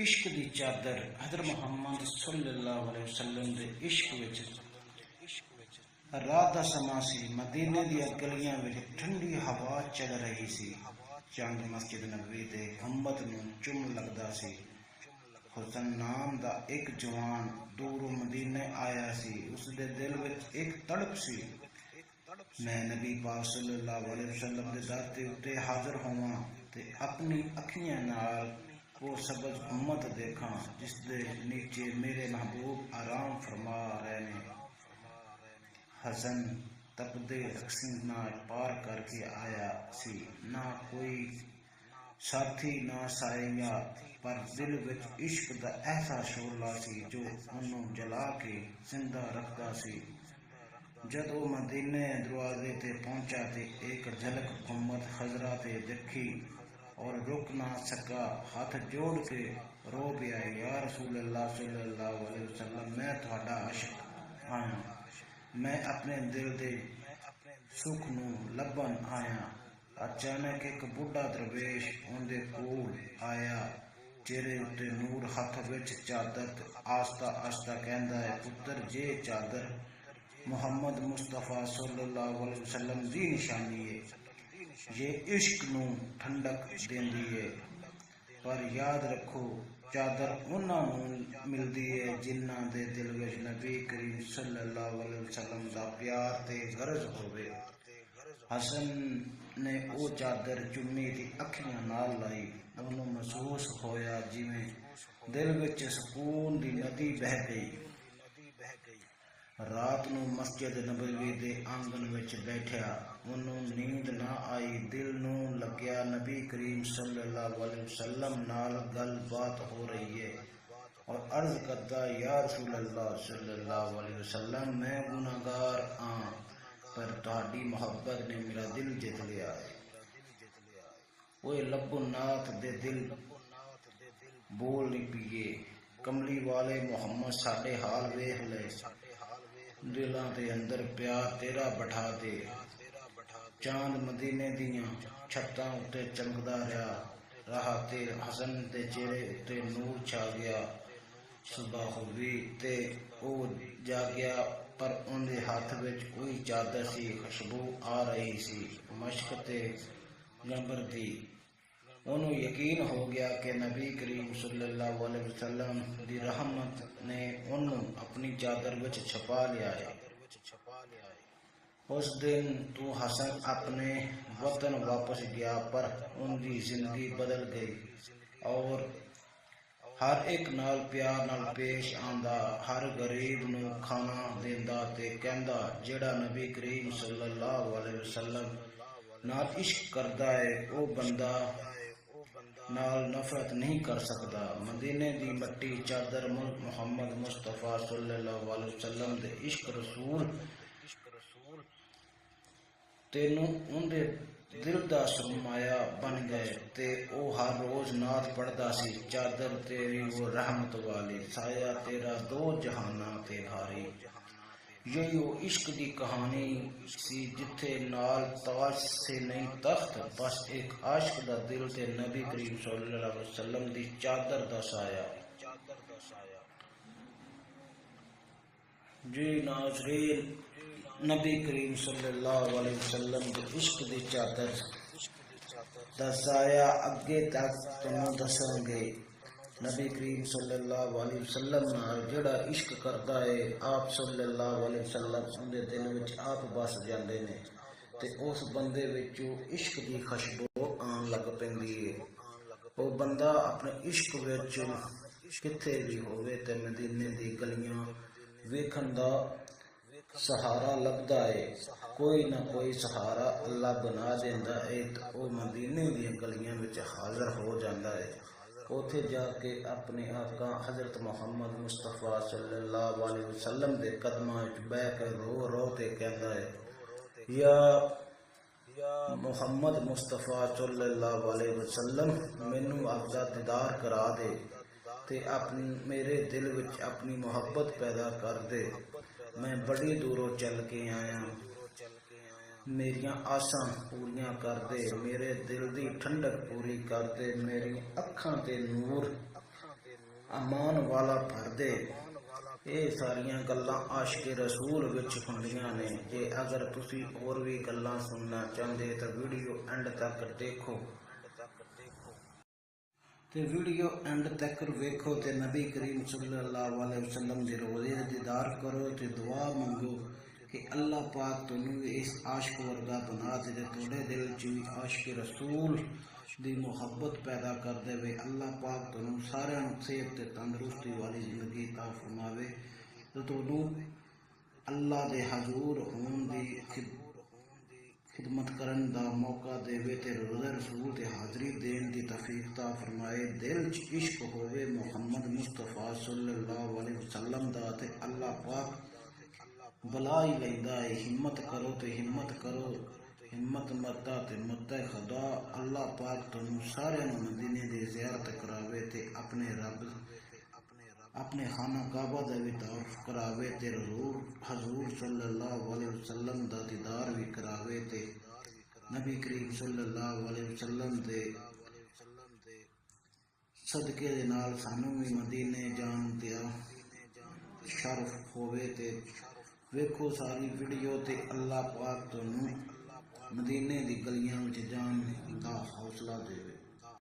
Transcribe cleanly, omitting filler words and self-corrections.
عشق دی چادر حضرت محمد صلی اللہ علیہ وسلم دے عشق وچ رات دا سما سی، مدینے دی گلیاں وچ ٹھنڈی ہوا چل رہی سی، چند مسجد نبوی دے گنبد نوں چم لگدا سی۔ حسن نام دا ایک جوان دوروں مدینے آیا سی، اس دے دل وچ ایک تڑپ سی، میں نبی پاک صلی اللہ علیہ وسلم دے در تے اتے حاضر ہوواں تے اپنی اکھیاں نال وہ سبز گنبد دیکھاں جس دے نیچے میرے محبوب آرام فرما رہے نے۔ حسن تپدے رقصیں نال پار کر کے آیا سی، نہ کوئی ساتھی نہ سایہ، پر دل وچ عشق دا ایسا شعلہ سی جو انہوں جلا کے زندہ رکھدا سی۔ جد وہ مدینے دروازے تے پہنچا تے ایک جھلک گنبد خضرا تے دیکھی اور رک نہ سکا، ہاتھ جوڑ کے رو پیا، یا رسول اللہ صلی اللہ علیہ وسلم، میں تہاڈا عاشق آیا، میں اپنے دل دے سکھ نوں لبن آیا۔ اچانک ایک بڈھا درویش اندے کول آیا، چہرے اتے نور، ہاتھ وچ چادر، آہستہ آہستہ کہندا ہے، پتر جے چادر محمد مصطفیٰ صلی اللہ علیہ وسلم دی نشانی ہے، یہ عشق نوں ٹھنڈک دیندی ہے، پر یاد رکھو چادر انہاں نوں ملدی ہے جنہاں دے دل وچ نبی کریم صلی اللہ علیہ وسلم دا پیار تے غرض ہووے۔ حسن نے او چادر چمی تے اکھیاں نال لائی، انہوں محسوس ہویا جویں دل وچ سکون دی ندی بہہ گئی۔ رات نوں مسجد نبوی دے آنگن وچ بیٹھیا، انہوں نیند نہ آئی، دل نوں لگیا نبی کریم صلی اللہ علیہ وسلم نال گل بات ہو رہی ہے، اور عرض کردا، یا رسول اللہ صلی اللہ علیہ وسلم، میں گناہگار ہاں، پر تہاڈی محبت نے میرا دل جیت لیا ہے۔ اوے لبو ناتھ دے دل بول نہیں پیے، کملی والے محمد ساڈے حال ویکھ لے، دلاں دے اندر پیار تیرا بٹھا دے۔ چاند مدینے دیاں چھتاں اتے چمکدا رہا تے حسن دے چہرے اتے نور چھا گیا۔ صبح ہوئی تے او جاگیا، پر اندے ہاتھ وچ کوئی چادر سی، خوشبو آ رہی سی مشک تے گنبر دی۔ انہوں یقین ہو گیا کہ نبی کریم صلی اللہ علیہ وسلم دی رحمت نے انہوں اپنی چادر وچ چھپا لیا ہے۔ اس دن تو حسن اپنے وطن واپس گیا، پر ان دی زندگی بدل گئی، اور ہر ایک نال پیار نال پیش آندا، ہر غریب نوں کھانا دیندا تے کہندا، جیڑا نبی کریم صلی اللہ علیہ وسلم نال عشق کردا ہے او بندہ نال نفرت نہیں کر سکدا۔ مدینے دی مٹی چادر محمد مصطفیٰ صلی اللہ علیہ وسلم دے عشق رسول تینوں اندے دل دا سرمایہ بن گئے، تے او ہر روز نعت پڑھدا سی، چادر تیری وہ رحمت والی، سایہ تیرا دو جہاناں تے بھاری۔ یہی وہ عشق دی کہانی سی جتھے نال تاج سے نہیں تخت، بس ایک عاشق دا دل تے نبی کریم صلی اللہ علیہ وسلم دی چادر دا سایہ۔ جی ناظرین، نبی کریم صلی اللہ علیہ وسلم دے عشق دی چادر دا سایہ اگے تک تمہیں دساں گے۔ نبی کریم صلی اللہ علیہ وسلم نال جڑا عشق کردا ہے، آپ صلی اللہ علیہ وسلم اندے دل وچ آپ بس جاندے نے، تے اس بندے وچوں عشق دی خوشبو آن لگ پیندی ہے۔ وہ بندہ اپنے عشق وچ کتھے بھی ہوئے تے مدینے دی گلیاں ویکھن دا سہارا لبدا ہے، کوئی نہ کوئی سہارا اللہ بنا دیندا ہے تے او مدینے دی گلیاں وچ حاضر ہو جاندا ہے۔ اوتھے جا کے اپنے آقا حضرت محمد مصطفیٰ صلی اللہ علیہ وسلم دے قدماں وچ بیٹھ کے رو رو تے کہندا ہے، یا محمد مصطفیٰ صلی اللہ علیہ وسلم، مینوں آپ دا دیدار کرا دے تے میرے دل وچ اپنی محبت پیدا کر دے، میں بڑی دوروں چل کے آیا، میریاں آساں پوریاں کر دے، میرے دل دی ٹھنڈک پوری کر دے، میری اکھاں تے نور ਅਮਾਨ ਵਾਲਾ ਭਰ ਦੇ। ਇਹ ਸਾਰੀਆਂ ਗੱਲਾਂ ਆਸ਼ਕ ਰਸੂਲ ਵਿੱਚ ਹੁੰਦੀਆਂ ਨੇ। ਜੇ ਅਗਰ ਤੁਸੀਂ ਹੋਰ ਵੀ ਗੱਲਾਂ ਸੁਣਨਾ ਚਾਹੁੰਦੇ ਤਾਂ ਵੀਡੀਓ ਐਂਡ ਤੱਕ ਦੇਖੋ ਤੇ ਵੀਡੀਓ ਐਂਡ ਤੱਕ ਵੇਖੋ ਤੇ ਨਬੀ ਕਰੀਮ ਸੱਲੱਲਾਹੁ ਅਲੈਹਿ ਵਸੱਲਮ ਦੇ ਰੋਜ਼ੇ ਦਾ ਦੀਦਾਰ ਕਰੋ ਤੇ ਦੁਆ ਮੰਗੋ کہ اللہ پاک تنوں اس عاشق ورگا بنا دے تے تھوڑے دل چ بھی عاشق رسول دی محبت پیدا کر دے وے۔ اللہ پاک تنوں سارے صحت تے تندرستی والی زندگی عطا فرماوے تے تنوں اللہ دے حضور ہون دی خدمت کرن دا موقع دے وے تے روزہ رسول تے حاضری دین دی توفیق عطا فرمائے۔ دل چ عشق ہووے محمد مصطفیٰ صلی اللہ علیہ وسلم دا تے اللہ پاک بلا ہی لیندا ہے۔ ہمت کرو تے ہمت کرو، ہمت مرتا تے مت خدا۔ اللہ پاک تنوں سارے مدینے دی زیارت کراوے تے اپنے رب اپنے خانہ کعبہ دا بھی تعارف کراوے تے حضور صلی اللہ علیہ وسلم دا دیدار بھی کراوے تے نبی کریم صلی اللہ علیہ وسلم دے صدقے دے نال سانوں بھی مدینے جان دیا شرف ہووے تے ویکھو ساری ویڈیو تے اللہ پاک تنوں مدینے دی گلیاں وچ جان دا حوصلہ دے۔